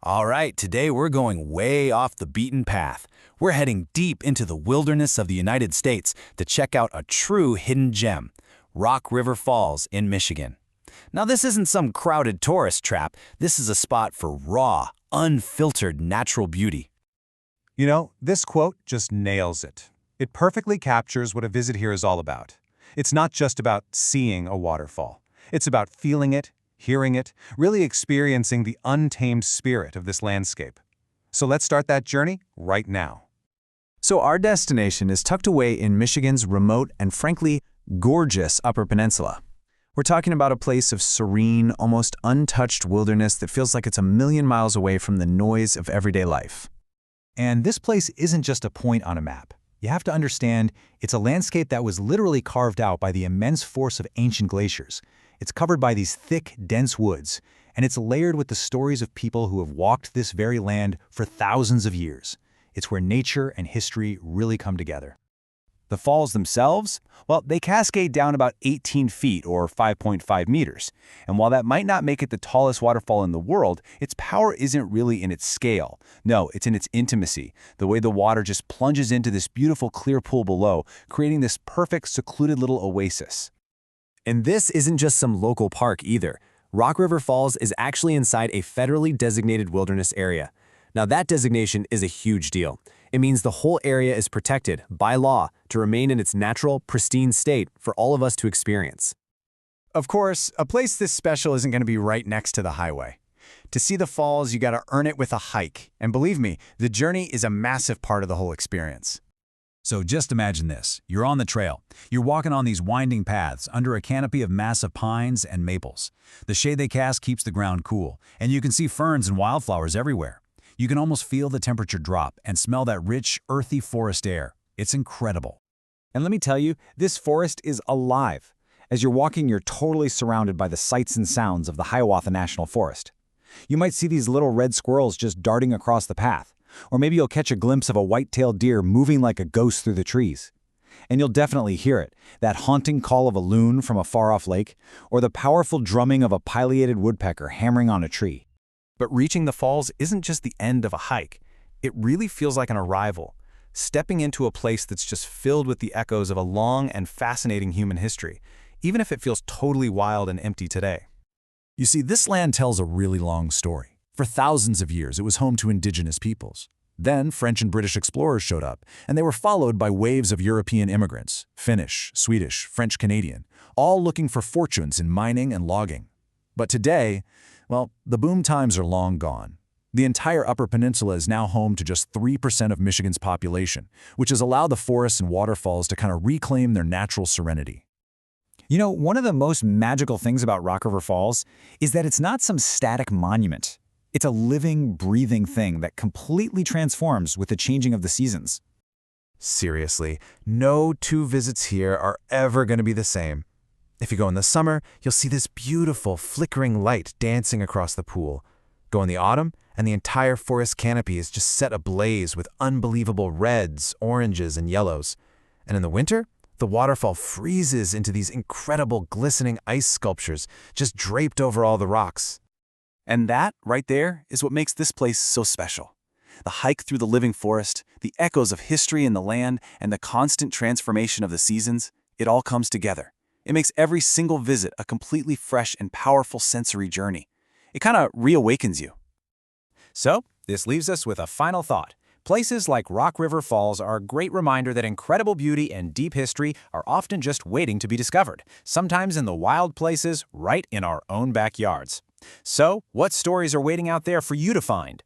All right, today we're going way off the beaten path. We're heading deep into the wilderness of the United States to check out a true hidden gem, Rock River Falls in Michigan. Now, this isn't some crowded tourist trap. This is a spot for raw, unfiltered natural beauty. You know, this quote just nails it. It perfectly captures what a visit here is all about. It's not just about seeing a waterfall. It's about feeling it, hearing it, really experiencing the untamed spirit of this landscape. So let's start that journey right now. So our destination is tucked away in Michigan's remote and frankly gorgeous Upper Peninsula. We're talking about a place of serene, almost untouched wilderness that feels like it's a million miles away from the noise of everyday life. And this place isn't just a point on a map. You have to understand, it's a landscape that was literally carved out by the immense force of ancient glaciers. It's covered by these thick, dense woods, and it's layered with the stories of people who have walked this very land for thousands of years. It's where nature and history really come together. The falls themselves, well, they cascade down about 18 feet or 5.5 meters. And while that might not make it the tallest waterfall in the world, its power isn't really in its scale. No, it's in its intimacy, the way the water just plunges into this beautiful clear pool below, creating this perfect, secluded little oasis. And this isn't just some local park either. Rock River Falls is actually inside a federally designated wilderness area. Now, that designation is a huge deal. It means the whole area is protected, by law, to remain in its natural, pristine state for all of us to experience. Of course, a place this special isn't going to be right next to the highway. To see the falls, you got to earn it with a hike. And believe me, the journey is a massive part of the whole experience. So just imagine this. You're on the trail. You're walking on these winding paths under a canopy of massive pines and maples. The shade they cast keeps the ground cool, and you can see ferns and wildflowers everywhere. You can almost feel the temperature drop and smell that rich, earthy forest air. It's incredible. And let me tell you, this forest is alive. As you're walking, you're totally surrounded by the sights and sounds of the Hiawatha National Forest. You might see these little red squirrels just darting across the path, or maybe you'll catch a glimpse of a white-tailed deer moving like a ghost through the trees. And you'll definitely hear it, that haunting call of a loon from a far-off lake, or the powerful drumming of a pileated woodpecker hammering on a tree. But reaching the falls isn't just the end of a hike. It really feels like an arrival, stepping into a place that's just filled with the echoes of a long and fascinating human history, even if it feels totally wild and empty today. You see, this land tells a really long story. For thousands of years, it was home to indigenous peoples. Then French and British explorers showed up, and they were followed by waves of European immigrants, Finnish, Swedish, French-Canadian, all looking for fortunes in mining and logging. But today, well, the boom times are long gone. The entire Upper Peninsula is now home to just 3% of Michigan's population, which has allowed the forests and waterfalls to kind of reclaim their natural serenity. You know, one of the most magical things about Rock River Falls is that it's not some static monument. It's a living, breathing thing that completely transforms with the changing of the seasons. Seriously, no two visits here are ever going to be the same. If you go in the summer, you'll see this beautiful, flickering light dancing across the pool. Go in the autumn, and the entire forest canopy is just set ablaze with unbelievable reds, oranges, and yellows. And in the winter, the waterfall freezes into these incredible glistening ice sculptures just draped over all the rocks. And that, right there, is what makes this place so special. The hike through the living forest, the echoes of history in the land, and the constant transformation of the seasons, it all comes together. It makes every single visit a completely fresh and powerful sensory journey. It kind of reawakens you. So, this leaves us with a final thought. Places like Rock River Falls are a great reminder that incredible beauty and deep history are often just waiting to be discovered, sometimes in the wild places right in our own backyards. So, what stories are waiting out there for you to find?